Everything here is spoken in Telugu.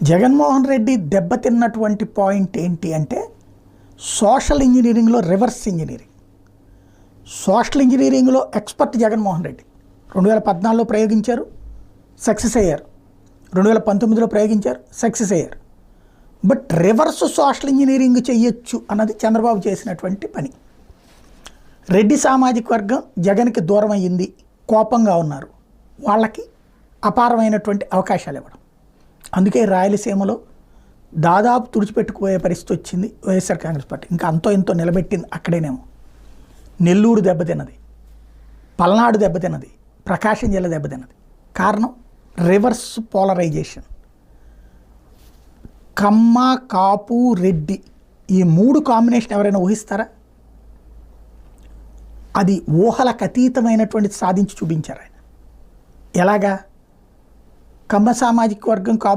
జగన్మోహన్ రెడ్డి దెబ్బతిన్నటువంటి పాయింట్ ఏంటి అంటే సోషల్ ఇంజనీరింగ్లో రివర్స్ ఇంజనీరింగ్. సోషల్ ఇంజనీరింగ్లో ఎక్స్పర్ట్ జగన్మోహన్ రెడ్డి 2014లో ప్రయోగించారు, సక్సెస్ అయ్యారు. 2019లో ప్రయోగించారు, సక్సెస్ అయ్యారు. బట్ రివర్స్ సోషల్ ఇంజనీరింగ్ చెయ్యొచ్చు అన్నది చంద్రబాబు చేసినటువంటి పని. రెడ్డి సామాజిక వర్గం జగన్కి దూరం అయ్యింది, కోపంగా ఉన్నారు, వాళ్ళకి అపారమైనటువంటి అవకాశాలు ఇవ్వడం. అందుకే రాయలసీమలో దాదాపు తుడిచిపెట్టుకుపోయే పరిస్థితి వచ్చింది వైఎస్ఆర్ కాంగ్రెస్ పార్టీ. ఇంకా అంతో ఎంతో నిలబెట్టింది అక్కడేనేమో. నెల్లూరు దెబ్బతిన్నది, పల్నాడు దెబ్బతిన్నది, ప్రకాశం జిల్లా దెబ్బతిన్నది. కారణం రివర్స్ పోలరైజేషన్. కమ్మ, కాపు, రెడ్డి ఈ మూడు కాంబినేషన్ ఎవరైనా ఊహిస్తారా? అది ఊహలకు అతీతమైనటువంటి సాధించి చూపించారు ఆయన. ఎలాగా? కమ్మ సామాజిక వర్గం, కాపు